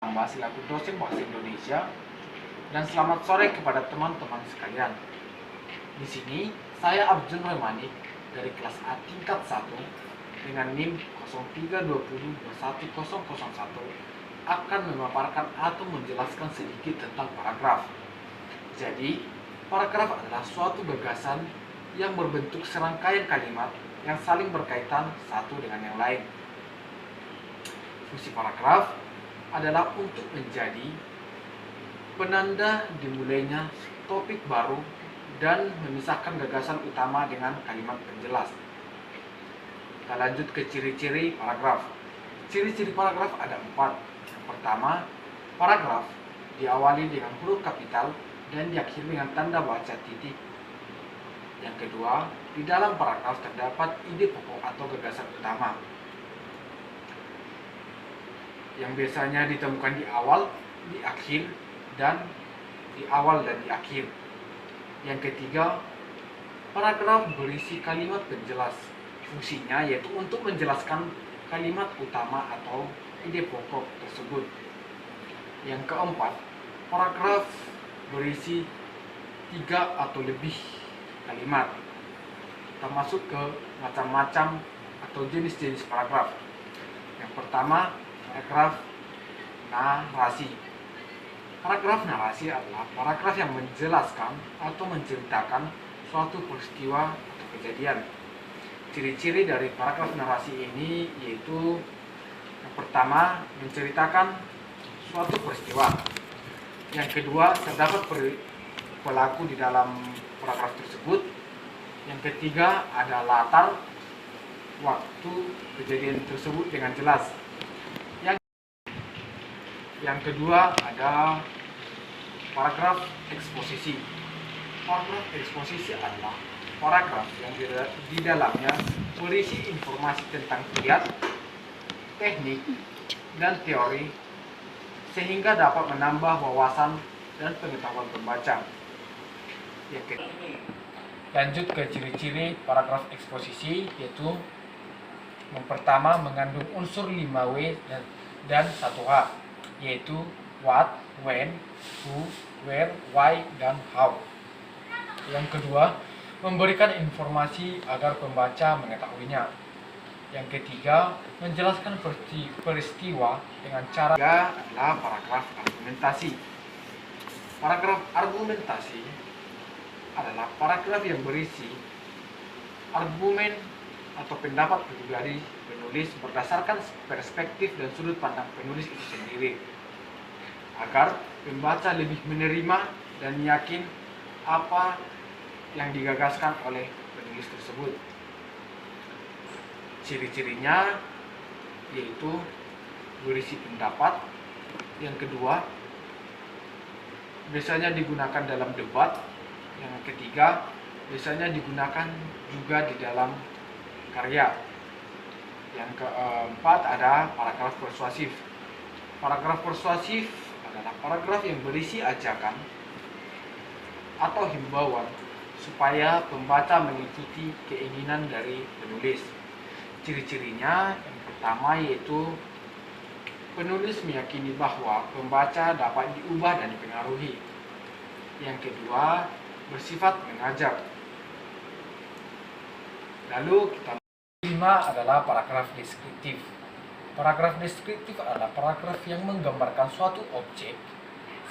Tambah selaku dosen bahasa Indonesia, dan selamat sore kepada teman-teman sekalian. Di sini saya Arjun Remani dari kelas A tingkat 1 dengan NIM 03202101 akan memaparkan atau menjelaskan sedikit tentang paragraf. Jadi, paragraf adalah suatu gagasan yang berbentuk serangkaian kalimat yang saling berkaitan satu dengan yang lain. Fungsi paragraf adalah untuk menjadi penanda dimulainya topik baru dan memisahkan gagasan utama dengan kalimat penjelas. Kita lanjut ke ciri-ciri paragraf. Ciri-ciri paragraf ada 4. Yang pertama, paragraf diawali dengan huruf kapital dan diakhiri dengan tanda baca titik. Yang kedua, di dalam paragraf terdapat ide pokok atau gagasan utama yang biasanya ditemukan di awal, di akhir, dan di awal dan di akhir. Yang ketiga, paragraf berisi kalimat penjelas. Fungsinya yaitu untuk menjelaskan kalimat utama atau ide pokok tersebut. Yang keempat, paragraf berisi 3 atau lebih kalimat. Kita masuk ke macam-macam atau jenis-jenis paragraf. Yang pertama, paragraf narasi. Paragraf narasi adalah paragraf yang menjelaskan atau menceritakan suatu peristiwa atau kejadian. Ciri-ciri dari paragraf narasi ini yaitu yang pertama, menceritakan suatu peristiwa. Yang kedua, terdapat pelaku di dalam paragraf tersebut. Yang ketiga, ada latar waktu kejadian tersebut dengan jelas. Yang kedua ada paragraf eksposisi. Paragraf eksposisi adalah paragraf yang di dalamnya berisi informasi tentang kiat, teknik, dan teori sehingga dapat menambah wawasan dan pengetahuan pembaca. Lanjut ke ciri-ciri paragraf eksposisi, yaitu yang pertama mengandung unsur 5W dan 1H, yaitu what, when, who, where, why, dan how. Yang kedua, memberikan informasi agar pembaca mengetahuinya. Yang ketiga, menjelaskan peristiwa dengan cara. Ketiga adalah paragraf argumentasi. Paragraf argumentasi adalah paragraf yang berisi argumen atau pendapat pribadi penulis berdasarkan perspektif dan sudut pandang penulis itu sendiri, agar pembaca lebih menerima dan yakin apa yang digagaskan oleh penulis tersebut. Ciri-cirinya yaitu berisi pendapat. Yang kedua, biasanya digunakan dalam debat. Yang ketiga, biasanya digunakan juga di dalam karya. Yang keempat ada paragraf persuasif. Paragraf persuasif adalah paragraf yang berisi ajakan atau himbauan supaya pembaca mengikuti keinginan dari penulis. Ciri-cirinya yang pertama yaitu penulis meyakini bahwa pembaca dapat diubah dan dipengaruhi. Yang kedua, bersifat mengajak. Lalu kita kelima adalah paragraf deskriptif. Paragraf deskriptif adalah paragraf yang menggambarkan suatu objek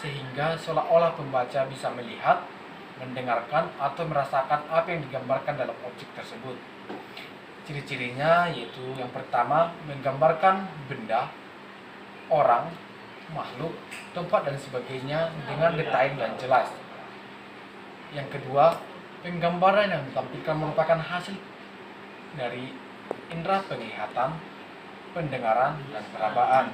sehingga seolah-olah pembaca bisa melihat, mendengarkan, atau merasakan apa yang digambarkan dalam objek tersebut. Ciri-cirinya yaitu yang pertama, menggambarkan benda, orang, makhluk, tempat, dan sebagainya dengan detail dan jelas. Yang kedua, penggambaran yang ditampilkan merupakan hasil dari indera penglihatan, pendengaran, dan perabaan.